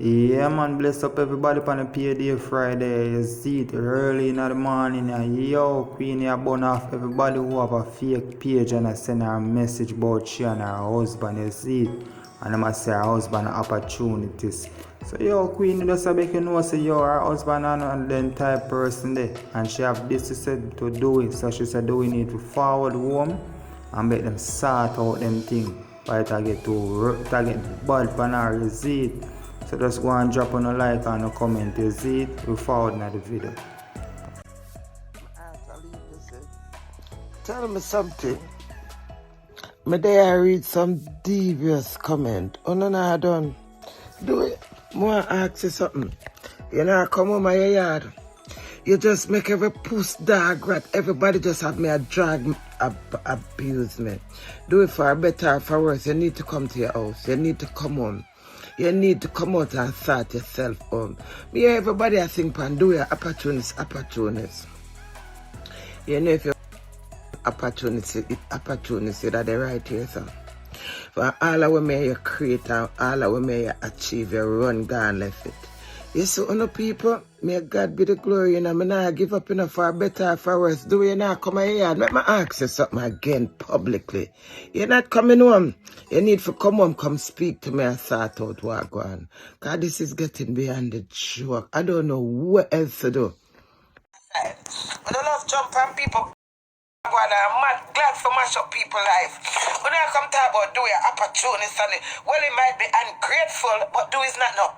Yeah, man, bless up everybody on a payday Friday. You see it early in the morning. And yo, Queenie, I burn off everybody who have a fake page and I send her a message about she and her husband. You see it? And I must say her husband opportunities. So, yo, Queenie, just to make you know, say, yo, her husband and then type person there. And she have this to say to do it. So she said, do we need to forward home and make them sort out them things. But I get to get bad for her, you see it? So just go and drop on a like and a comment. You see it? We forward in the video. Tell me something. Me there I read some devious comment. Oh no, I done. Do it. More ask you something. You know, I come home my yard. You just make every puss dog rat. Everybody just have me a drag abuse me. Do it for better or for worse. You need to come to your house. You need to come home. You need to come out and start yourself home. Me everybody I think pan do your opportunities. You know if you opportunity that they right here, so. For all of women you create and all of women you achieve, you run gone left it. You see, people, may God be the glory, and I'm not give up enough for better or for worse. Do you not come here and let me ask you something again publicly? You're not coming home. You need to come home, come speak to me and sort out what go on. Because this is getting beyond the joke. I don't know what else to do. I don't love jump on people. I'm mad glad for mash up people's life. When I come talk about do your opportunities, well, it might be ungrateful, but do is not no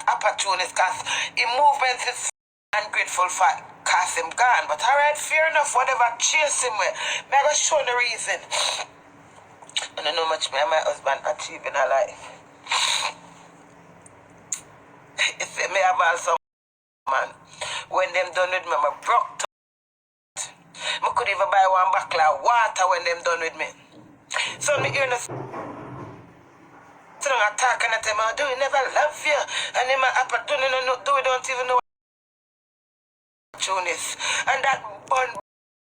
opportunist because in movement is ungrateful for cause him gone. But alright, fair enough, whatever chase him with. Me I go show the reason. I don't know much me and my husband achieve in our life. If me have also man, when them done with me, I broke to I could even buy one bottle of water when them done with me. So me hear no so I'm talking at them, do we never love you? And them don't even know opportunities. And that bun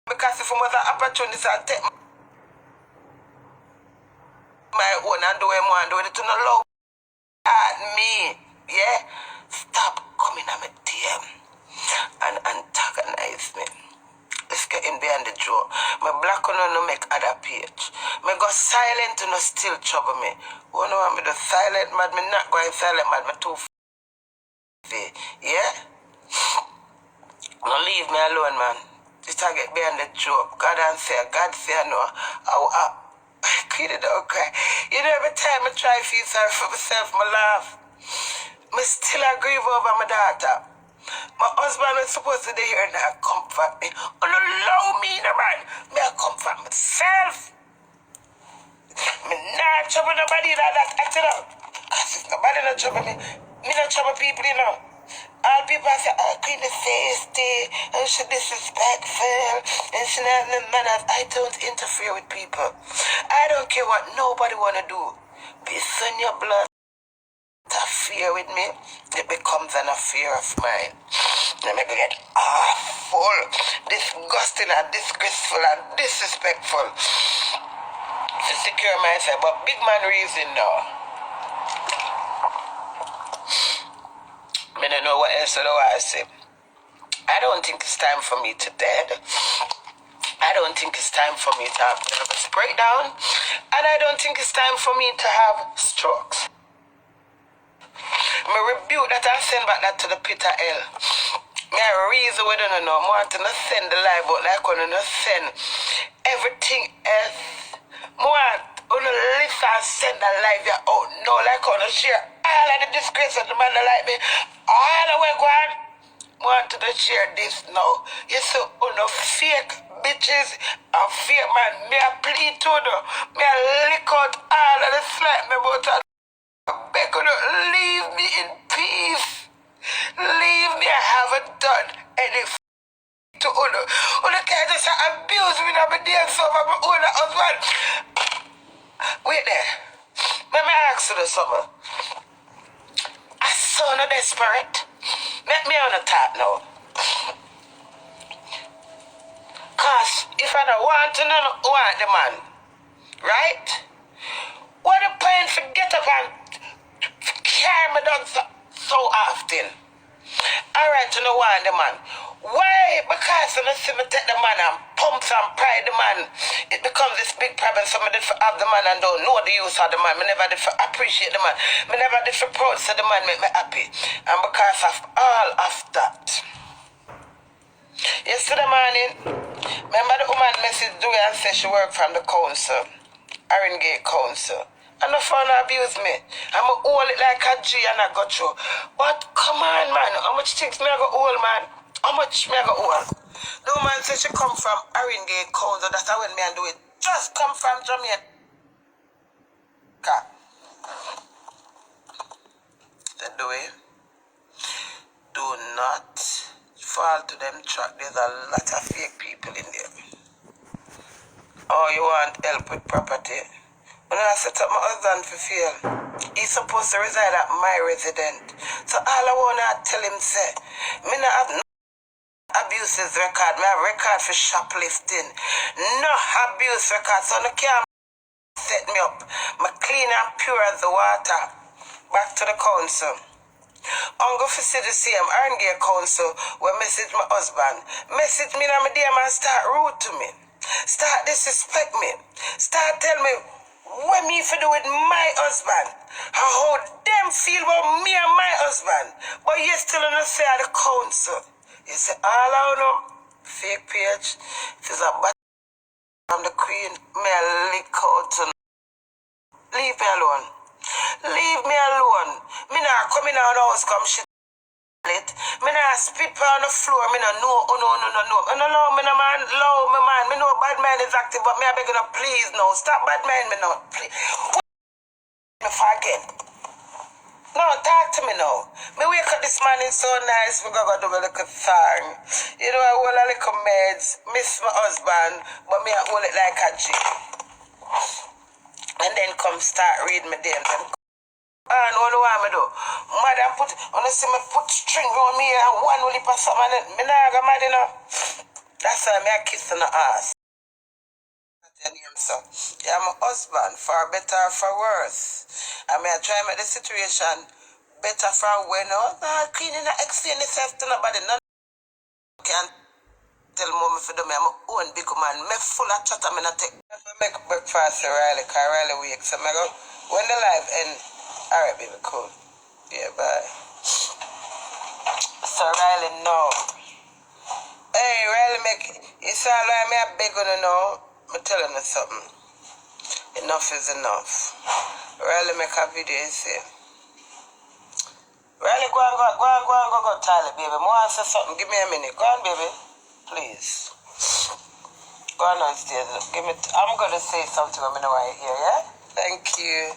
because if I was an opportunity, I'll take my own and do what I do it to no love at me. Yeah? Stop coming at my DM and antagonize me. It's getting behind the draw. My black one no make other page. Me go silent to no still trouble me. Who know want me to silent mad? Me not going silent mad. Me too yeah? No leave me alone, man. Just I get behind the joke. God say no. I Queenie don't cry. You know, every time I try to feel sorry for myself, I laugh. I still grieve over my daughter. My husband was supposed to be here and comfort me. Oh, no, allow me, no man. Me I comfort myself. Me not trouble nobody like that at all. Because if nobody not trouble me not trouble people, you know. All people say, oh, Queenie feisty, and she disrespectful, and she not the manners. I don't interfere with people. I don't care what nobody want to do. Be son your blood. Affair with me, it becomes an affair of mine. Let me get awful, disgusting and disgraceful and disrespectful to secure myself. But big man reason now. I don't know what else I say. I don't think it's time for me to dead. I don't think it's time for me to have nervous breakdown. And I don't think it's time for me to have strokes. I rebuke that and send back that to the pit of hell. I reason we don't know. I want to not send the life out like I not send everything else. I want to listen and send the life out. No, like I want to share all of the disgrace of the man that like me. All the way going. I want to share this now. You see, fake bitches and fake man. Me I plead to them. Me I lick out all of the slack me about beg you to leave me in peace. Leave me, I haven't done anything to Uno. Uno can't just abuse me now, my dear son, my own husband. Wait there. Let me ask you something. I so no desperate. Let me on the top now. Cause if I don't want to know, want the man, right? What the point for get up and carry me down so often. Alright, you know why the man? Why? Because when I see me take the man and pumps and pride the man, it becomes this big problem. So I did for have the man and don't know the use of the man. I never did for appreciate the man. I never did for proud so the man make me happy. And because of all of that. Yesterday morning, remember the woman message Dewey and said she worked from the council, Gate Council. And the phone abuse me. I'm going to hold it like a G and I got you. But come on, man. How much things me I go hold, man? How much me I go hold? The woman said she come from Gate Council. That's how when me and do it. Just come from Jamaica. The Dewey. Do not fall to them track. There's a lot of fake people in there. Oh, you want help with property? When I set up my husband for fail, he's supposed to reside at my residence. So all I want to tell him say, me not have no abuses record. Me have record for shoplifting. No abuse record. So no can't set me up. Me clean and pure as the water. Back to the council. I'm going to see the same Gate Council where message my husband. Message me now my DM and start rude to me. Start disrespect me. Start tell me what me for do with my husband. How them feel about me and my husband. But you still don't say at the council. You say all I know, fake page. If it's a bad from the Queen, me a lick out to leave me alone. Leave me alone. Me not come in our house, come shit. Me not spit on the floor. Me not no. Me no allow me no man. Allow me man. Me know bad man is active, but me I beg you no please no. Stop bad man me no. Please. Me forget. No, talk to me now. Me wake up this morning so nice. Me go do a little song. You know I hold a little meds. Miss my husband, but me I hold it like a G. And then come start read me them. And what do I do? Mother put, when I see me put string on me and one will leap or something, me nah go mad enough. That's why me a kiss in the ass. So, yeah, my husband, for better or for worse. I mean, I try to make the situation better for when I cleaning and explain yourself to nobody. None can tell mommy for them, I'm my own big man. Me full of chat, I'm not take. If I make breakfast for Riley, because Riley wakes, so I go, when the live end, alright, baby, cool. Yeah, bye. So, Riley, no. Hey, Riley, it's all right, me a beg on you now. I'm telling you something. Enough is enough. Riley, make a video, you see. Riley, go on, toilet, baby. I want to say something. Give me a minute. Go on, baby. Please. Go on downstairs. I'm going to say something when I know why you're here, yeah? Thank you.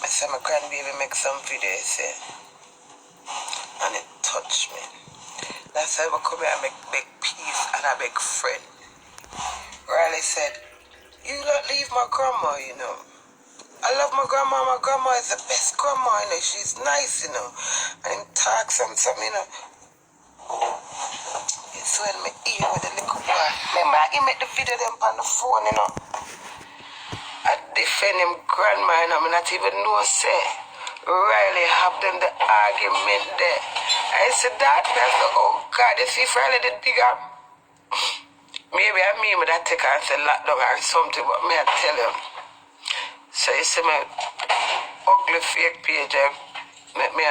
I said my grandbaby make some video, you see. And it touched me. That's why I come here and make big peace and a big friend. Riley said, you don't leave my grandma, you know. I love my grandma. My grandma is the best grandma, you know. She's nice, you know. And he talks and something, you know. It's when me ear with the little boy. Remember, he made the video them on the phone, you know. I defend him grandma, you know. I not even know, say. Riley have them the argument there. I said that, oh God, you see if Riley did bigger. Maybe I mean with that take and say lockdown or something, but me I tell him. So you see me ugly fake page, make me